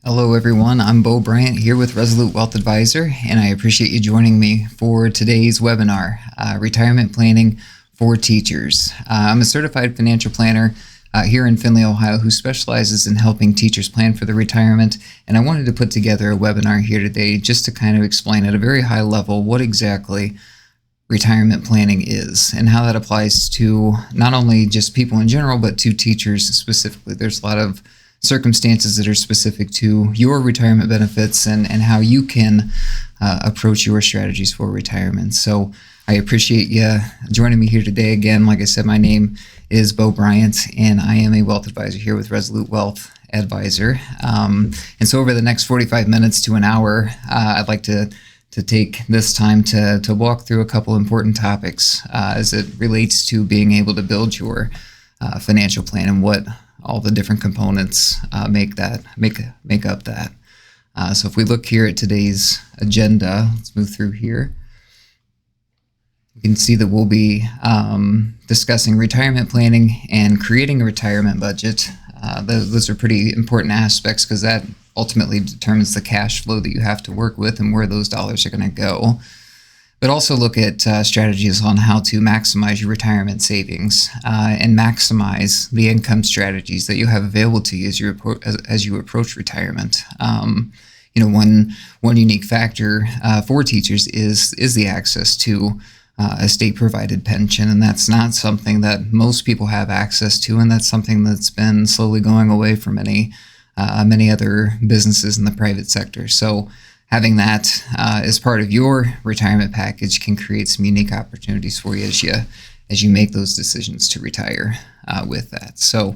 Hello, everyone. I'm Beau Bryant here with Resolute Wealth Advisor, and I appreciate you joining me for today's webinar, Retirement Planning for Teachers. I'm a certified financial planner here in Findlay, Ohio, who specializes in helping teachers plan for their retirement, and I wanted to put together a webinar here today just to kind of explain at a very high level what exactly retirement planning is and how that applies to not only just people in general, but to teachers specifically. There's a lot of circumstances that are specific to your retirement benefits and how you can approach your strategies for retirement. So I appreciate you joining me here today. Again, like I said, my name is Beau Bryant, and I am a wealth advisor here with Resolute Wealth Advisor. And so over the next 45 minutes to an hour, I'd like to take this time to walk through a couple important topics as it relates to being able to build your financial plan and what all the different components make up that. So if we look here at today's agenda, let's move through here. You can see that we'll be discussing retirement planning and creating a retirement budget. Those are pretty important aspects because that ultimately determines the cash flow that you have to work with and where those dollars are going to go. But also look at strategies on how to maximize your retirement savings and maximize the income strategies that you have available to you as you approach retirement. One unique factor for teachers is the access to a state-provided pension, and that's not something that most people have access to, and that's something that's been slowly going away for many other businesses in the private sector. So having that as part of your retirement package can create some unique opportunities for you as you make those decisions to retire with that. So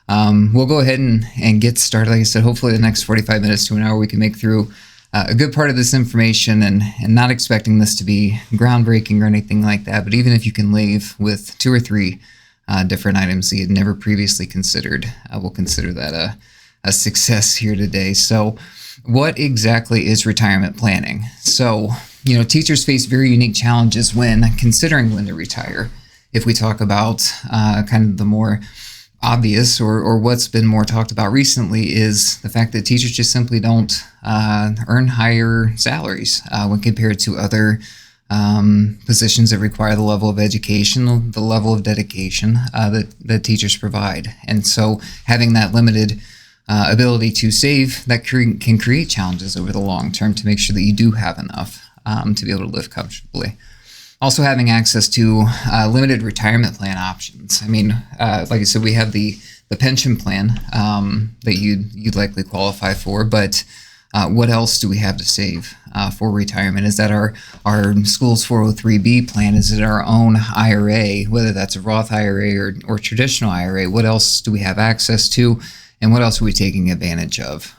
we'll go ahead and get started. Like I said, hopefully the next 45 minutes to an hour we can make through a good part of this information, and not expecting this to be groundbreaking or anything like that, but even if you can leave with 2 or 3 different items that you'd never previously considered, we'll consider that a success here today. So what exactly is retirement planning? So, teachers face very unique challenges when considering when to retire. If we talk about kind of the more obvious or what's been more talked about recently is the fact that teachers just simply don't earn higher salaries when compared to other positions that require the level of education, the level of dedication that teachers provide. And so having that limited ability to save, that can create challenges over the long term to make sure that you do have enough to be able to live comfortably. Also having access to limited retirement plan options. I mean, like I said, we have the pension plan that you'd likely qualify for, but what else do we have to save for retirement? Is that our school's 403B plan? Is it our own IRA, whether that's a Roth IRA or traditional IRA? What else do we have access to? And what else are we taking advantage of?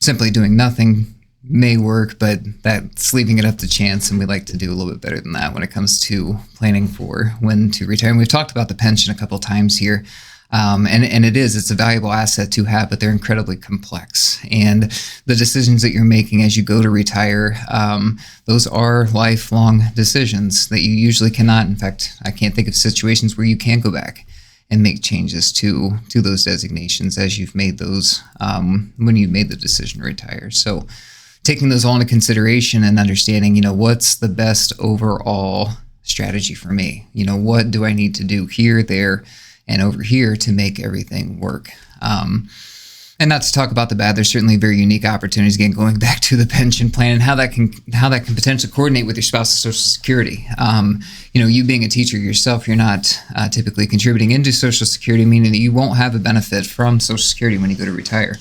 Simply doing nothing may work, but that's leaving it up to chance, and we like to do a little bit better than that when it comes to planning for when to retire. And we've talked about the pension a couple of times here, and it's a valuable asset to have, but they're incredibly complex. And the decisions that you're making as you go to retire, those are lifelong decisions that you usually cannot. In fact, I can't think of situations where you can go back and make changes to those designations as you've made those when you made the decision to retire. So taking those all into consideration and understanding, what's the best overall strategy for me? What do I need to do here, there, and over here to make everything work? And not to talk about the bad, there's certainly very unique opportunities, again, going back to the pension plan and how that can potentially coordinate with your spouse's Social Security. You being a teacher yourself, you're not typically contributing into Social Security, meaning that you won't have a benefit from Social Security when you go to retire,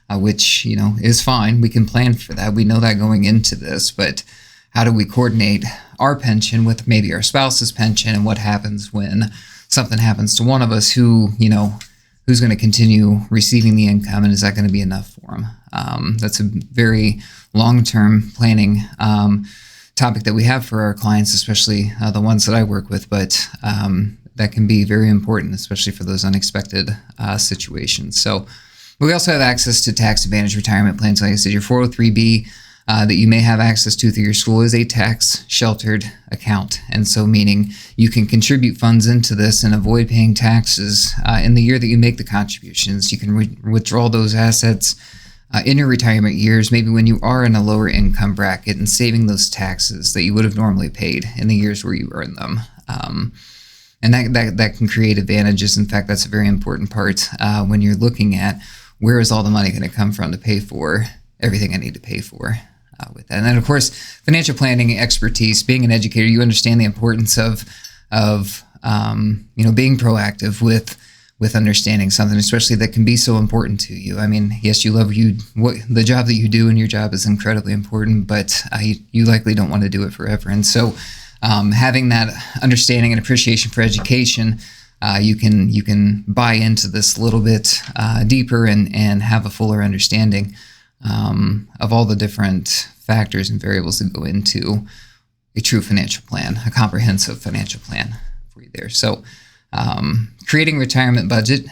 which, is fine. We can plan for that. We know that going into this, but how do we coordinate our pension with maybe our spouse's pension, and what happens when something happens to one of us who's going to continue receiving the income, and is that going to be enough for them? That's a very long-term planning topic that we have for our clients, especially the ones that I work with, but that can be very important, especially for those unexpected situations. So we also have access to tax-advantaged retirement plans. Like I said, your 403B that you may have access to through your school is a tax-sheltered account. And so meaning you can contribute funds into this and avoid paying taxes in the year that you make the contributions. You can withdraw those assets in your retirement years, maybe when you are in a lower income bracket, and saving those taxes that you would have normally paid in the years where you earned them. And that can create advantages. In fact, that's a very important part when you're looking at where is all the money going to come from to pay for everything I need to pay for with that. And then, of course, financial planning expertise. Being an educator, you understand the importance of being proactive with understanding something, especially that can be so important to you. I mean, yes, you love the job that you do, and your job is incredibly important, but you likely don't want to do it forever. And so having that understanding and appreciation for education, you can buy into this a little bit deeper and have a fuller understanding of all the different factors and variables that go into a true financial plan, a comprehensive financial plan for you there. So creating retirement budget,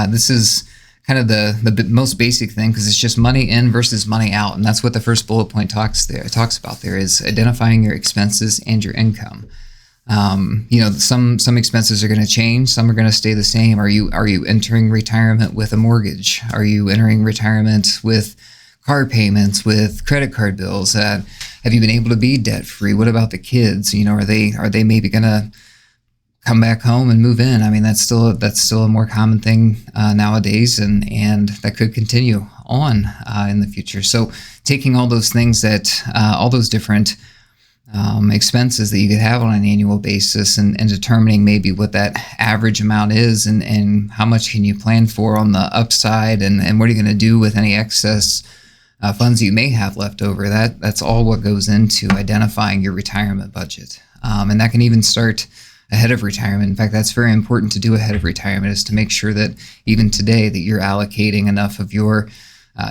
this is kind of the most basic thing, because it's just money in versus money out. And that's what the first bullet point talks about there is identifying your expenses and your income. Some expenses are going to change. Some are going to stay the same. Are you entering retirement with a mortgage? Are you entering retirement with car payments, with credit card bills? Have you been able to be debt free? What about the kids? Are they maybe going to come back home and move in? I mean, that's still a more common thing nowadays, and that could continue on in the future. So taking all those things all those different expenses that you could have on an annual basis, and determining maybe what that average amount is, and how much can you plan for on the upside, and what are you going to do with any excess funds you may have left over. That's all what goes into identifying your retirement budget, and that can even start ahead of retirement. In fact, that's very important to do ahead of retirement, is to make sure that even today that you're allocating enough of your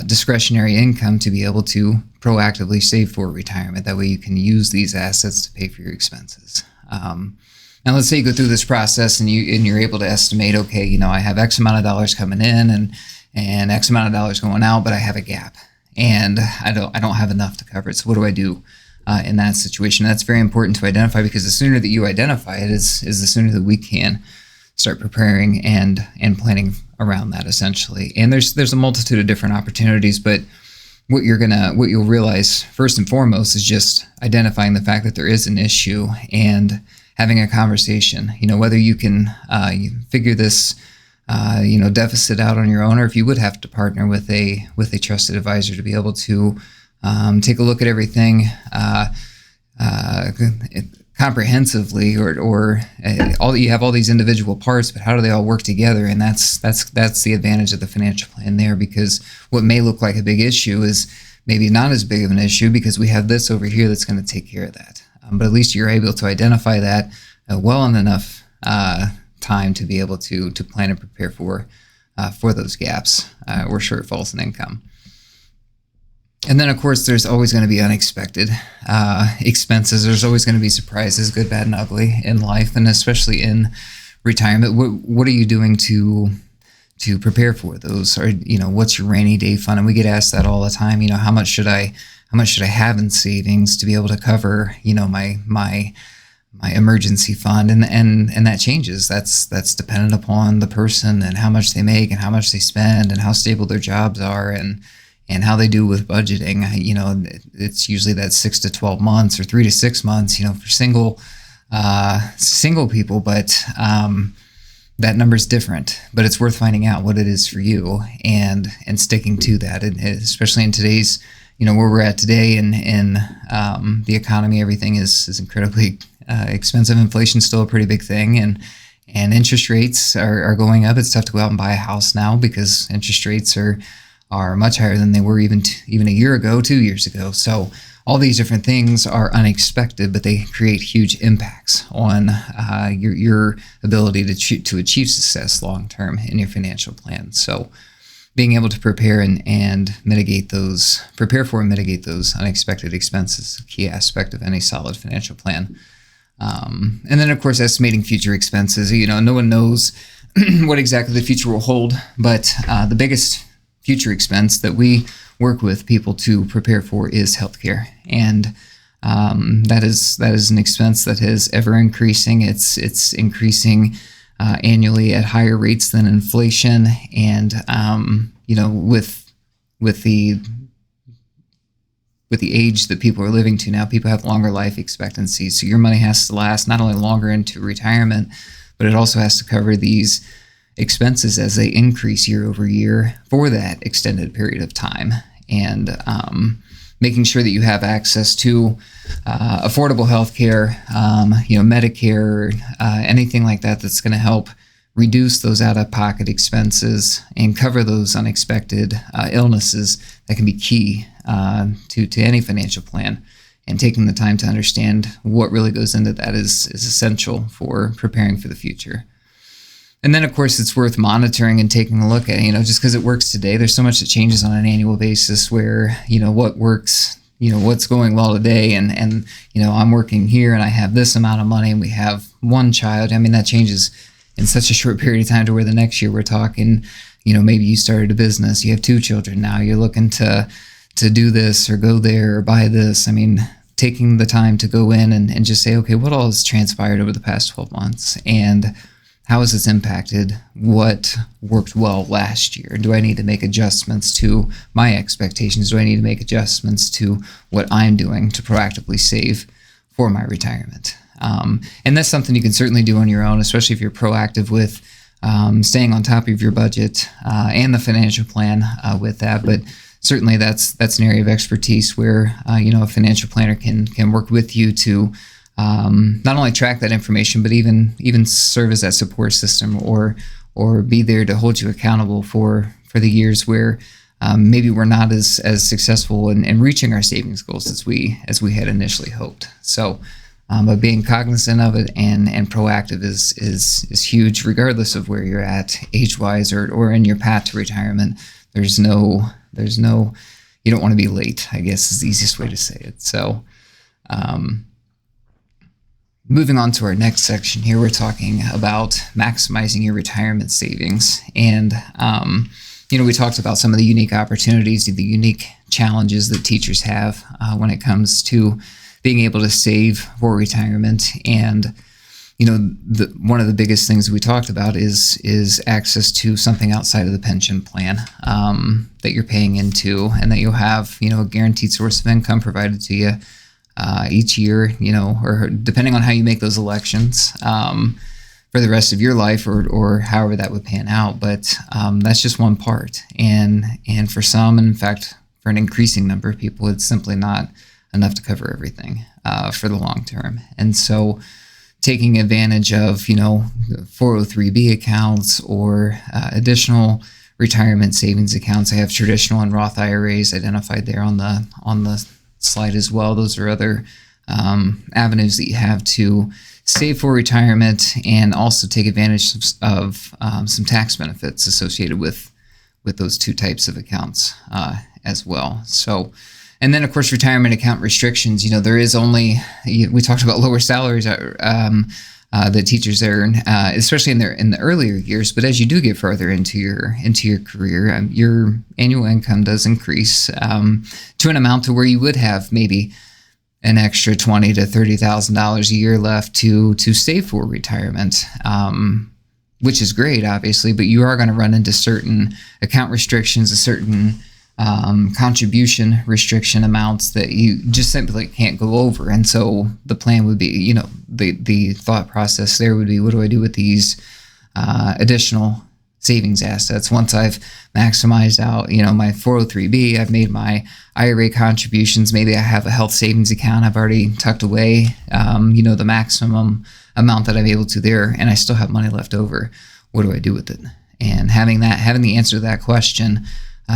discretionary income to be able to proactively save for retirement. That way you can use these assets to pay for your expenses. Now, let's say you go through this process and you're able to estimate, okay, I have X amount of dollars coming in and X amount of dollars going out, but I have a gap and I don't have enough to cover it. So what do I do in that situation? That's very important to identify, because the sooner that you identify it is the sooner that we can start preparing and planning around that, essentially. And there's a multitude of different opportunities, but what you'll realize first and foremost is just identifying the fact that there is an issue and having a conversation. Whether you can figure this deficit out on your own, or if you would have to partner with a trusted advisor to be able to take a look at everything comprehensively, or you have all these individual parts, but how do they all work together? And that's the advantage of the financial plan there, because what may look like a big issue is maybe not as big of an issue, because we have this over here that's going to take care of that. But at least you're able to identify that well in enough time to be able to plan and prepare for those gaps or shortfalls in income. And then, of course, there's always going to be unexpected expenses. There's always going to be surprises, good, bad, and ugly in life, and especially in retirement. What are you doing to prepare for those? Or what's your rainy day fund? And we get asked that all the time. How much should I have in savings to be able to cover my emergency fund? And that changes. That's dependent upon the person and how much they make and how much they spend and how stable their jobs are and how they do with budgeting. It's usually that 6 to 12 months or 3 to 6 months, for single people, but that number's different. But it's worth finding out what it is for you and sticking to that, and especially in today's, where we're at today in the economy. Everything is incredibly expensive. Inflation's still a pretty big thing, and interest rates are going up. It's tough to go out and buy a house now because interest rates are much higher than they were even a year ago, 2 years ago. So all these different things are unexpected, but they create huge impacts on your ability to achieve success long term in your financial plan. So being able to prepare and mitigate those unexpected expenses is a key aspect of any solid financial plan. And then, of course, estimating future expenses. No one knows what exactly the future will hold, but the biggest future expense that we work with people to prepare for is healthcare, and that is an expense that is ever increasing. It's increasing annually at higher rates than inflation, and with with the age that people are living to now, people have longer life expectancy. So your money has to last not only longer into retirement, but it also has to cover these expenses as they increase year over year for that extended period of time. And making sure that you have access to affordable health care, Medicare, anything like that that's going to help reduce those out-of-pocket expenses and cover those unexpected illnesses that can be key to any financial plan. And taking the time to understand what really goes into that is essential for preparing for the future. And then, of course, it's worth monitoring and taking a look at, just because it works today, there's so much that changes on an annual basis where, what works, what's going well today. And I'm working here and I have this amount of money and we have one child. I mean, that changes in such a short period of time to where the next year we're talking, maybe you started a business, you have 2 children now, you're looking to do this or go there or buy this. I mean, taking the time to go in and just say, okay, what all has transpired over the past 12 months? And how has this impacted what worked well last year? Do I need to make adjustments to my expectations? Do I need to make adjustments to what I'm doing to proactively save for my retirement? And that's something you can certainly do on your own, especially if you're proactive with staying on top of your budget and the financial plan with that. But certainly that's an area of expertise where a financial planner can work with you to not only track that information, but even serve as that support system or be there to hold you accountable for the years where maybe we're not as successful in reaching our savings goals as we had initially hoped. So, but being cognizant of it and proactive is huge, regardless of where you're at age-wise or in your path to retirement. There's no you don't want to be late, I guess is the easiest way to say it. So. Moving on to our next section here, we're talking about maximizing your retirement savings. And, we talked about some of the unique opportunities, the unique challenges that teachers have when it comes to being able to save for retirement. And, one of the biggest things we talked about is access to something outside of the pension plan that you're paying into and that you'll have, a guaranteed source of income provided to you each year, or depending on how you make those elections for the rest of your life or however that would pan out. But that's just one part. And for some, and in fact, for an increasing number of people, it's simply not enough to cover everything for the long term. And so taking advantage of, 403B accounts or additional retirement savings accounts. I have traditional and Roth IRAs identified there on the slide as well. Those are other avenues that you have to save for retirement and also take advantage of some tax benefits associated with those two types of accounts as well. So, and then of course, retirement account restrictions. There is only, we talked about lower salaries that teachers earn, especially in the earlier years. But as you do get further into your career, your annual income does increase to an amount to where you would have maybe an extra $20,000 to $30,000 a year left to save for retirement, which is great, obviously. But you are going to run into certain account restrictions, a certain contribution restriction amounts that you just simply can't go over. And so the plan would be, the thought process there would be, what do I do with these additional savings assets? Once I've maximized out, my 403B, I've made my IRA contributions, maybe I have a health savings account I've already tucked away, the maximum amount that I'm able to there, and I still have money left over. What do I do with it? And having the answer to that question,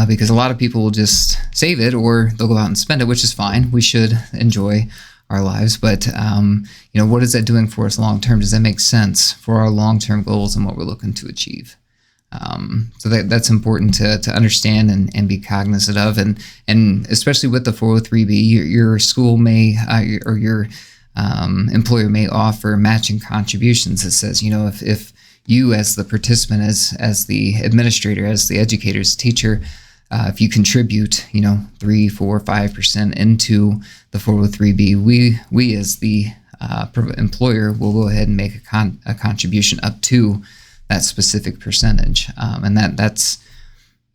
because a lot of people will just save it or they'll go out and spend it, which is fine. We should enjoy our lives. But, what is that doing for us long term? Does that make sense for our long-term goals and what we're looking to achieve? So that's important to understand and be cognizant of. And especially with the 403B, your school may, or your employer may offer matching contributions that says, if you as the participant, as the administrator, as the educator, as the teacher, if you contribute, 3, 4, 5% into the 403B, we as the employer will go ahead and make a contribution up to that specific percentage. And that's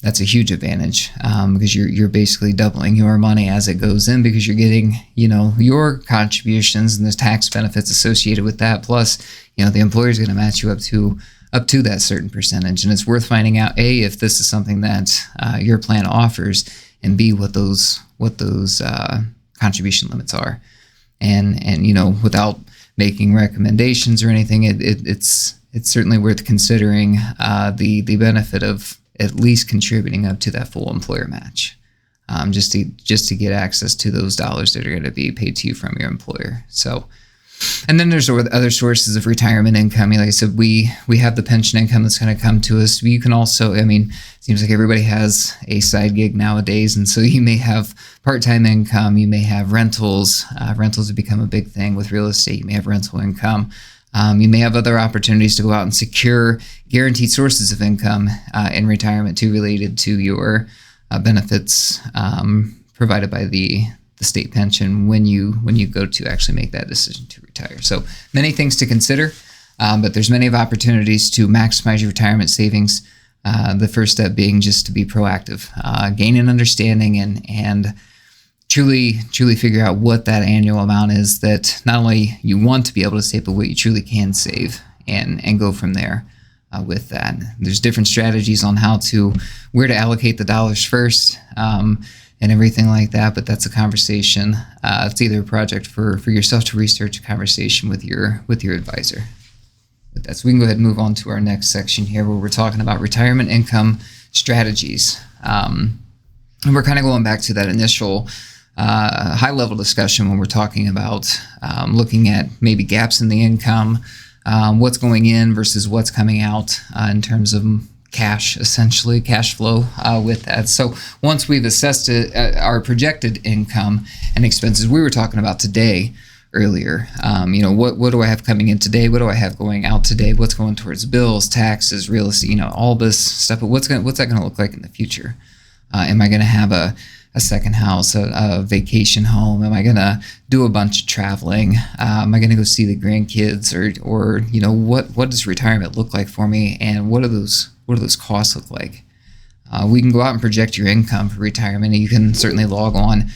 that's a huge advantage because you're basically doubling your money as it goes in, because you're getting, your contributions and the tax benefits associated with that. Plus, the employer is going to match you up to that certain percentage. And it's worth finding out, A, if this is something that your plan offers, and B, what those contribution limits are. And without making recommendations or anything, it's certainly worth considering the benefit of at least contributing up to that full employer match, just to get access to those dollars that are going to be paid to you from your employer. So, and then there's other sources of retirement income. Like I said, we have the pension income that's going to come to us. You can also, it seems like everybody has a side gig nowadays, and so you may have part-time income, you may have rentals. Rentals have become a big thing with real estate. You may have rental income. You may have other opportunities to go out and secure guaranteed sources of income in retirement too, related to your benefits provided by the state pension when you go to actually make that decision to retire. So many things to consider, but there's many of opportunities to maximize your retirement savings. The first step being just to be proactive, gain an understanding and truly figure out what that annual amount is that not only you want to be able to save, but what you truly can save, and go from there with that. There's different strategies on where to allocate the dollars first, and everything like that, but that's a conversation. It's either a project for yourself to research, a conversation with your advisor. With that, so we can go ahead and move on to our next section here, where we're talking about retirement income strategies. And we're kind of going back to that initial high-level discussion when we're talking about looking at maybe gaps in the income, what's going in versus what's coming out in terms of cash, essentially cash flow with that. So once we've assessed our projected income and expenses, we were talking about today earlier. What do I have coming in today? What do I have going out today? What's going towards bills, taxes, real estate? All this stuff. But what's that going to look like in the future? Am I going to have a second house, a vacation home? Am I going to do a bunch of traveling? Am I going to go see the grandkids, or what does retirement look like for me? And what do those costs look like? We can go out and project your income for retirement, and you can certainly log on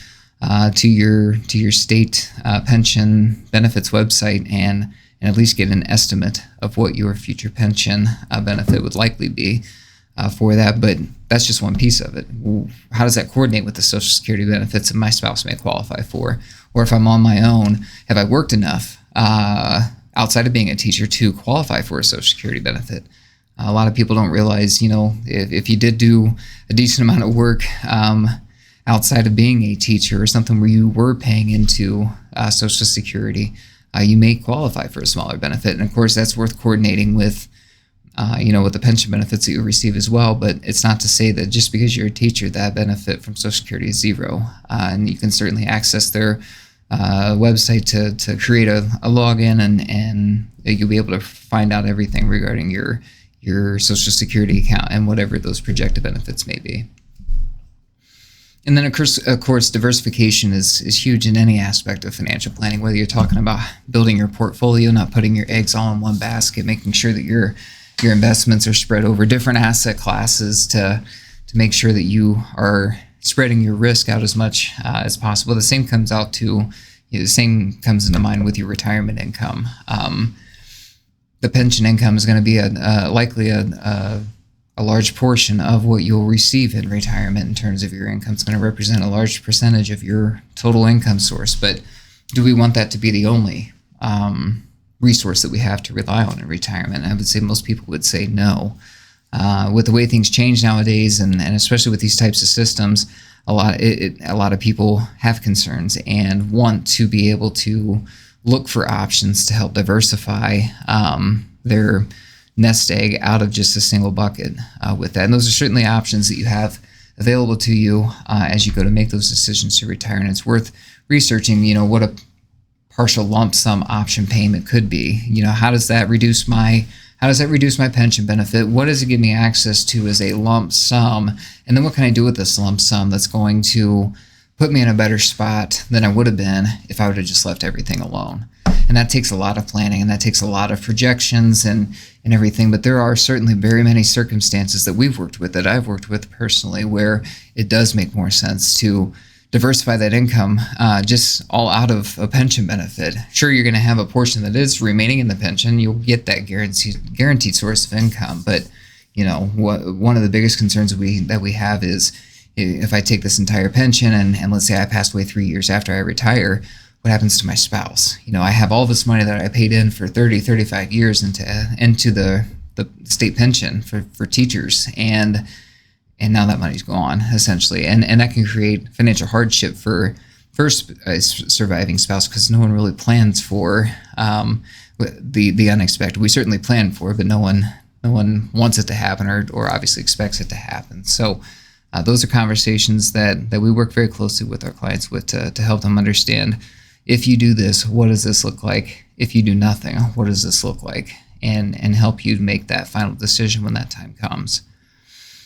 to your state pension benefits website and at least get an estimate of what your future pension benefit would likely be for that. But that's just one piece of it. How does that coordinate with the Social Security benefits that my spouse may qualify for? Or if I'm on my own, have I worked enough outside of being a teacher to qualify for a Social Security benefit? A lot of people don't realize, if you did do a decent amount of work outside of being a teacher, or something where you were paying into Social Security, you may qualify for a smaller benefit. And of course, that's worth coordinating with, with the pension benefits that you receive as well. But it's not to say that just because you're a teacher, that benefit from Social Security is zero. And you can certainly access their website to create a login, and you'll be able to find out everything regarding your Social Security account and whatever those projected benefits may be. And then, of course, diversification is huge in any aspect of financial planning, whether you're talking about building your portfolio, not putting your eggs all in one basket, making sure that your investments are spread over different asset classes to make sure that you are spreading your risk out as much as possible. The same comes into mind with your retirement income. The pension income is going to be likely a large portion of what you'll receive in retirement in terms of your income. It's going to represent a large percentage of your total income source. But do we want that to be the only resource that we have to rely on in retirement? I would say most people would say no. With the way things change nowadays, and especially with these types of systems, a lot of people have concerns and want to be able to look for options to help diversify their nest egg out of just a single bucket with that. And those are certainly options that you have available to you as you go to make those decisions to retire. And it's worth researching, what a partial lump sum option payment could be. How does that reduce my pension benefit? What does it give me access to as a lump sum? And then what can I do with this lump sum that's going to put me in a better spot than I would have been if I would have just left everything alone? And And that takes a lot of planning, and that takes a lot of projections and everything. But there are certainly very many circumstances that we've worked with, that I've worked with personally, where it does make more sense to diversify that income just all out of a pension benefit. Sure, you're going to have a portion that is remaining in the pension. You'll get that guaranteed source of income. But one of the biggest concerns that we have is, if I take this entire pension and let's say I pass away 3 years after I retire, what happens to my spouse? I have all this money that I paid in for 30, 35 years into the state pension for teachers, and now that money's gone, essentially. And that can create financial hardship for surviving spouse, because no one really plans for the unexpected. We certainly plan for it, but no one wants it to happen or obviously expects it to happen. So those are conversations that we work very closely with our clients with to help them understand, if you do this, what does this look like? If you do nothing, what does this look like? And help you make that final decision when that time comes.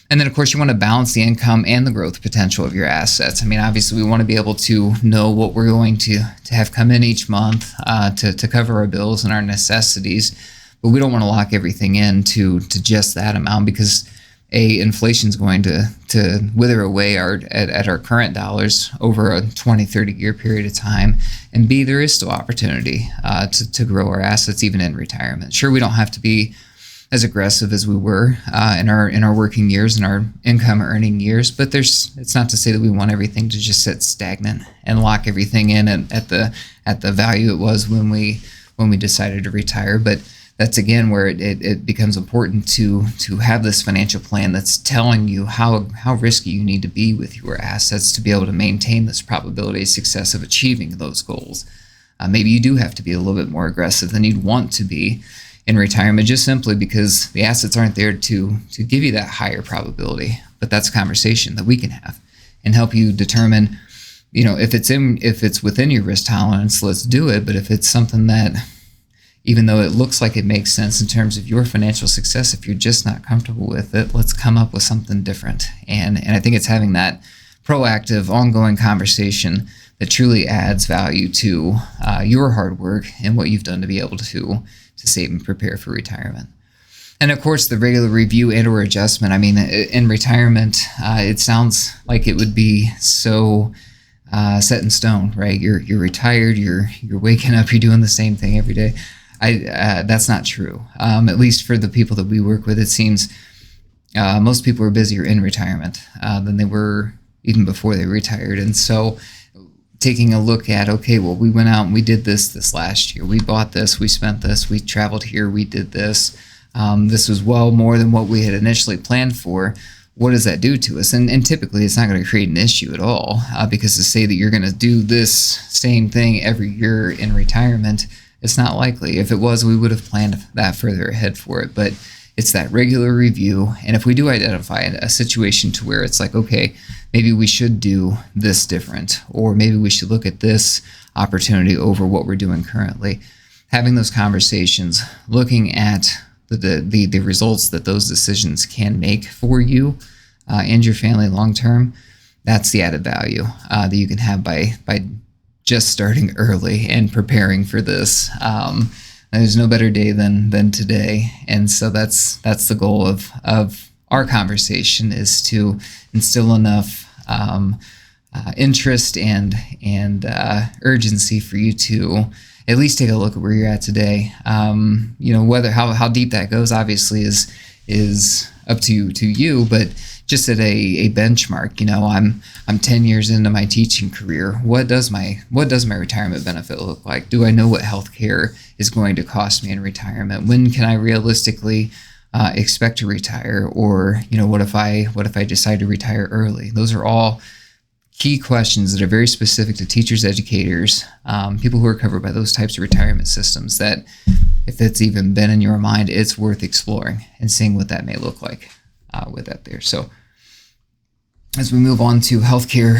And then, of course, you want to balance the income and the growth potential of your assets. I mean, obviously, we want to be able to know what we're going to have come in each month to cover our bills and our necessities, but we don't want to lock everything in to just that amount, because A, inflation is going to wither away at our current dollars over a 20, 30-year period of time, and B, there is still opportunity to grow our assets even in retirement. Sure, we don't have to be as aggressive as we were in our working years and our income earning years, but it's not to say that we want everything to just sit stagnant and lock everything in at the value it was when we decided to retire. But that's again where it becomes important to have this financial plan that's telling you how risky you need to be with your assets to be able to maintain this probability of success of achieving those goals. Maybe you do have to be a little bit more aggressive than you'd want to be in retirement, just simply because the assets aren't there to give you that higher probability. But that's a conversation that we can have and help you determine, if it's within your risk tolerance, let's do it. But if it's something that, even though it looks like it makes sense in terms of your financial success, if you're just not comfortable with it, let's come up with something different. And I think it's having that proactive, ongoing conversation that truly adds value to your hard work and what you've done to be able to save and prepare for retirement. And of course, the regular review and or adjustment. I mean, in retirement, it sounds like it would be so set in stone, right? You're retired, you're waking up, you're doing the same thing every day. That's not true. At least for the people that we work with, it seems most people are busier in retirement than they were even before they retired. And so taking a look at, okay, well, we went out and we did this last year. We bought this, we spent this, we traveled here, we did this. This was well more than what we had initially planned for. What does that do to us? And typically it's not going to create an issue at all, because to say that you're going to do this same thing every year in retirement, it's not likely. If it was, we would have planned that further ahead for it. But it's that regular review. And if we do identify a situation to where it's like, okay, maybe we should do this different, or maybe we should look at this opportunity over what we're doing currently, having those conversations, looking at the results that those decisions can make for you and your family long term, that's the added value that you can have by just starting early and preparing for this. There's no better day than today. And so that's the goal of our conversation, is to instill enough interest and urgency for you to at least take a look at where you're at today. Whether how deep that goes obviously is up to you, but just at a benchmark. I'm 10 years into my teaching career. What does my retirement benefit look like? Do I know what healthcare is going to cost me in retirement? When can I realistically expect to retire? Or what if I decide to retire early? Those are all key questions that are very specific to teachers, educators, people who are covered by those types of retirement systems, that if it's even been in your mind, it's worth exploring and seeing what that may look like with that there. So as we move on to healthcare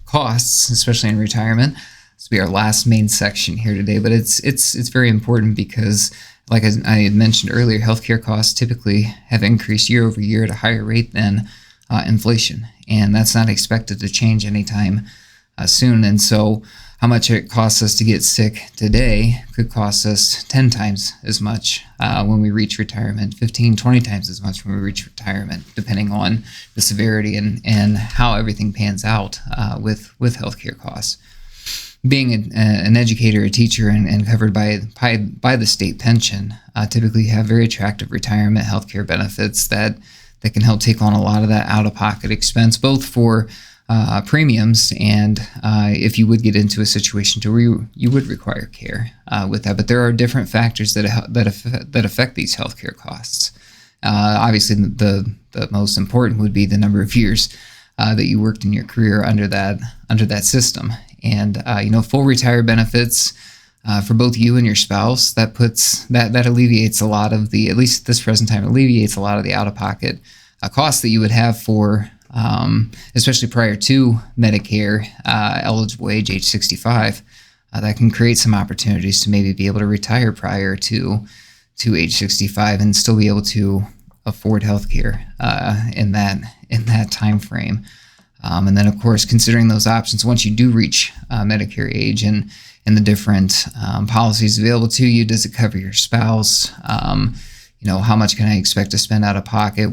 costs, especially in retirement, this will be our last main section here today, but it's very important because, like I had mentioned earlier, healthcare costs typically have increased year over year at a higher rate than inflation, and that's not expected to change anytime soon. And so how much it costs us to get sick today could cost us 10 times as much when we reach retirement, 15, 20 times as much when we reach retirement, depending on the severity and how everything pans out with healthcare costs. Being an educator, a teacher, and covered by the state pension, typically have very attractive retirement healthcare benefits that can help take on a lot of that out-of-pocket expense, both for premiums and if you would get into a situation to where you would require care with that. But there are different factors that affect these healthcare costs. Obviously, the most important would be the number of years that you worked in your career under that system. And full retirement benefits for both you and your spouse, that alleviates a lot of the, at least at this present time, alleviates a lot of the out-of-pocket costs that you would have for, especially prior to Medicare eligible age 65. That can create some opportunities to maybe be able to retire prior to age 65 and still be able to afford health care in that time frame. And then, of course, considering those options, once you do reach Medicare age and the different policies available to you, does it cover your spouse? How much can I expect to spend out of pocket?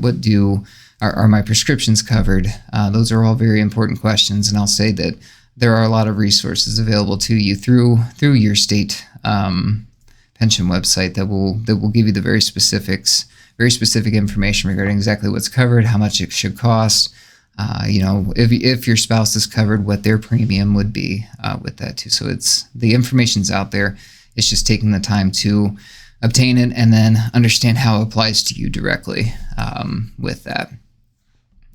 Are my prescriptions covered? Those are all very important questions. And I'll say that there are a lot of resources available to you through your state pension website that will give you the very specific information regarding exactly what's covered, how much it should cost. If your spouse is covered, what their premium would be with that too. So the information's out there. It's just taking the time to obtain it and then understand how it applies to you directly with that.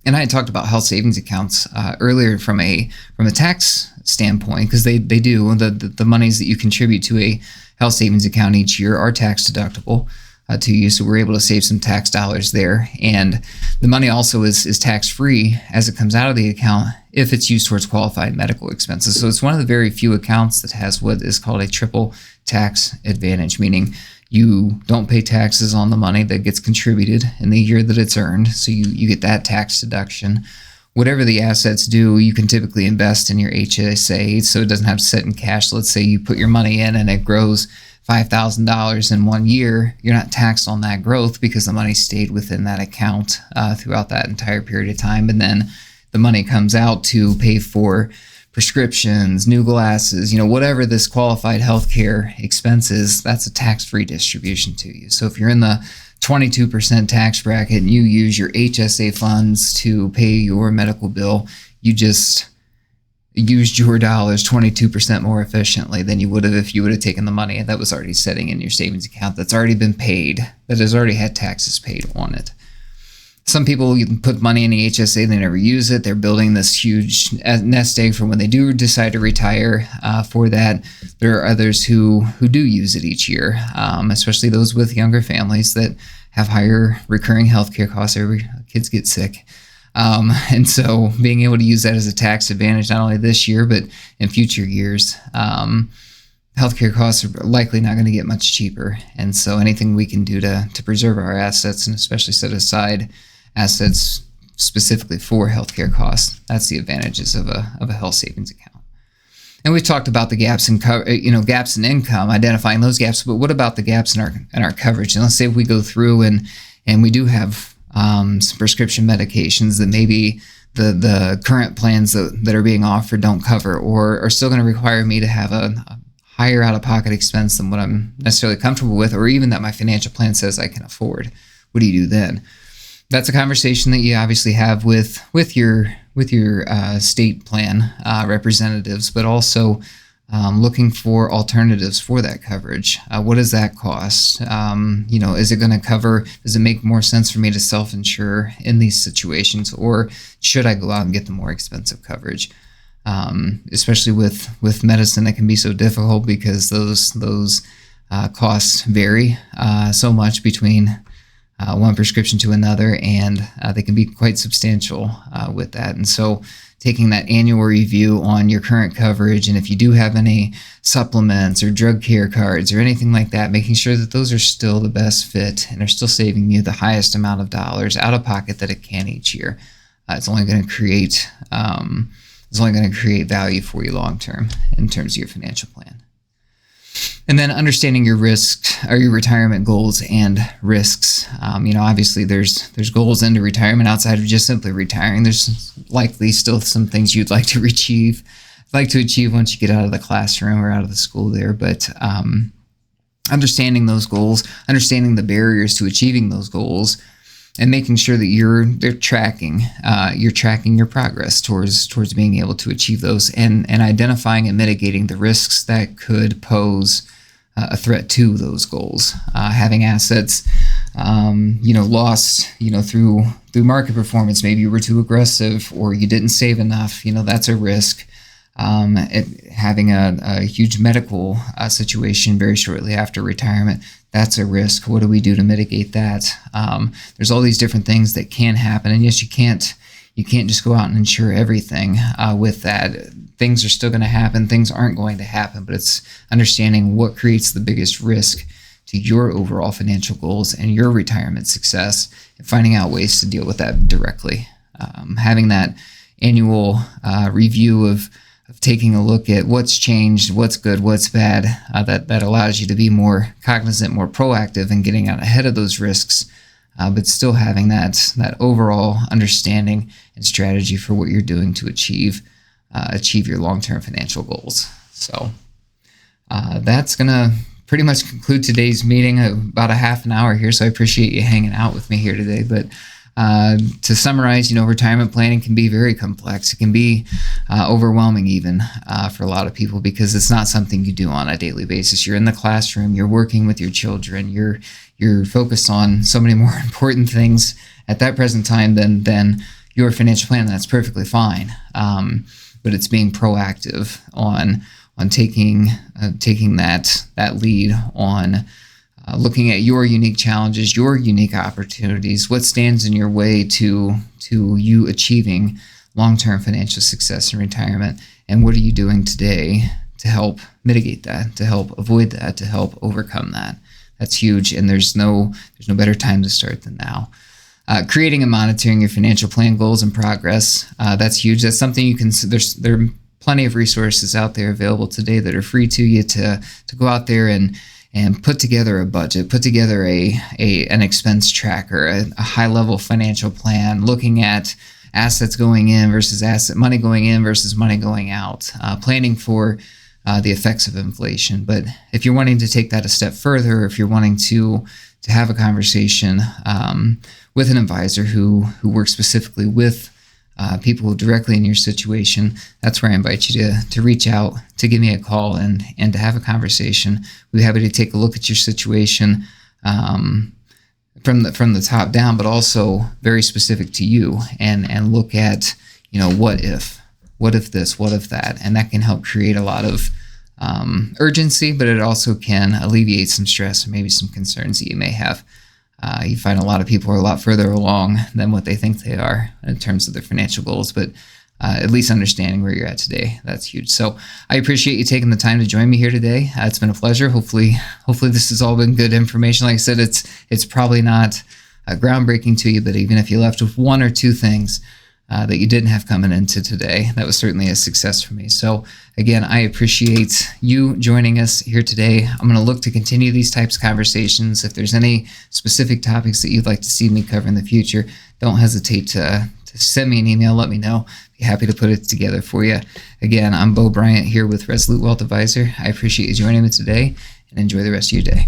And I had talked about health savings accounts earlier from a tax standpoint, because they do. The monies that you contribute to a health savings account each year are tax deductible to you, so we're able to save some tax dollars there. And the money also is tax-free as it comes out of the account if it's used towards qualified medical expenses. So it's one of the very few accounts that has what is called a triple tax advantage, meaning you don't pay taxes on the money that gets contributed in the year that it's earned, so you get that tax deduction. Whatever the assets do, you can typically invest in your HSA, so it doesn't have to sit in cash. Let's say you put your money in and it grows $5,000 in 1 year, you're not taxed on that growth because the money stayed within that account throughout that entire period of time. And then the money comes out to pay for prescriptions, new glasses, whatever this qualified healthcare expenses, that's a tax-free distribution to you. So if you're in the 22% tax bracket and you use your HSA funds to pay your medical bill, you just used your dollars 22% more efficiently than you would have if you would have taken the money that was already sitting in your savings account that's already been paid, that has already had taxes paid on it. Some people put money in the HSA, they never use it. They're building this huge nest egg for when they do decide to retire for that. There are others who do use it each year, especially those with younger families that have higher recurring healthcare costs. Kids get sick. And so being able to use that as a tax advantage, not only this year, but in future years, healthcare costs are likely not going to get much cheaper. And so anything we can do to preserve our assets and especially set aside assets specifically for healthcare costs, that's the advantages of a health savings account. And we've talked about the gaps in income, identifying those gaps, but what about the gaps in our coverage? And let's say if we go through and we do have some prescription medications that maybe the current plans that are being offered don't cover, or are still going to require me to have a higher out-of-pocket expense than what I'm necessarily comfortable with, or even that my financial plan says I can afford. What do you do then? That's a conversation that you obviously have with your state plan representatives, but also looking for alternatives for that coverage. What does that cost? Is it going to cover? Does it make more sense for me to self-insure in these situations, or should I go out and get the more expensive coverage? Especially with medicine, that can be so difficult because those costs vary so much between one prescription to another, and they can be quite substantial with that. And so taking that annual review on your current coverage, and if you do have any supplements or drug care cards or anything like that, making sure that those are still the best fit and are still saving you the highest amount of dollars out of pocket that it can each year. It's only going to create is only going to create value for you long term in terms of your financial plan. And then understanding your risks or your retirement goals and risks. Obviously there's goals into retirement outside of just simply retiring. There's likely still some things you'd like to achieve once you get out of the classroom or out of the school there. But understanding those goals, understanding the barriers to achieving those goals, and making sure that you're tracking your progress towards being able to achieve those, and identifying and mitigating the risks that could pose a threat to those goals. Having assets, lost, through market performance. Maybe you were too aggressive or you didn't save enough. That's a risk. Having a huge medical situation very shortly after retirement, that's a risk. What do we do to mitigate that? There's all these different things that can happen, and yes, you can't just go out and insure everything with that. Things are still going to happen. Things aren't going to happen, but it's understanding what creates the biggest risk to your overall financial goals and your retirement success, and finding out ways to deal with that directly. Having that annual review of taking a look at what's changed, what's good, what's bad, that allows you to be more cognizant, more proactive in getting out ahead of those risks, but still having that overall understanding and strategy for what you're doing to achieve your long-term financial goals. So that's going to pretty much conclude today's meeting, about a half an hour here, so I appreciate you hanging out with me here today. But to summarize, retirement planning can be very complex. It can be overwhelming even for a lot of people, because it's not something you do on a daily basis. You're in the classroom, you're working with your children, you're focused on so many more important things at that present time than your financial plan. That's perfectly fine. But it's being proactive on taking that lead on looking at your unique challenges, your unique opportunities, what stands in your way to you achieving long-term financial success in retirement, and what are you doing today to help mitigate that, to help avoid that, to help overcome that. That's huge, and there's no better time to start than now. Creating and monitoring your financial plan goals and progress, that's huge. That's something you can, there are plenty of resources out there available today that are free to you to go out there and put together a budget, put together an expense tracker, a high-level financial plan, looking at assets going in versus money going in versus money going out, planning for the effects of inflation. But if you're wanting to take that a step further, if you're wanting to have a conversation with an advisor who works specifically with people directly in your situation, that's where I invite you to reach out, to give me a call, and to have a conversation. We'd be happy to take a look at your situation from the top down, but also very specific to you, and look at, what if this, what if that, and that can help create a lot of urgency, but it also can alleviate some stress or maybe some concerns that you may have. You find a lot of people are a lot further along than what they think they are in terms of their financial goals, but at least understanding where you're at today, that's huge. So I appreciate you taking the time to join me here today. It's been a pleasure. Hopefully this has all been good information. Like I said, it's probably not groundbreaking to you, but even if you left with one or two things that you didn't have coming into today, that was certainly a success for me. So again, I appreciate you joining us here today. I'm going to look to continue these types of conversations. If there's any specific topics that you'd like to see me cover in the future, don't hesitate to send me an email. Let me know. Be happy to put it together for you. Again, I'm Beau Bryant here with Resolute Wealth Advisor. I appreciate you joining me today, and enjoy the rest of your day.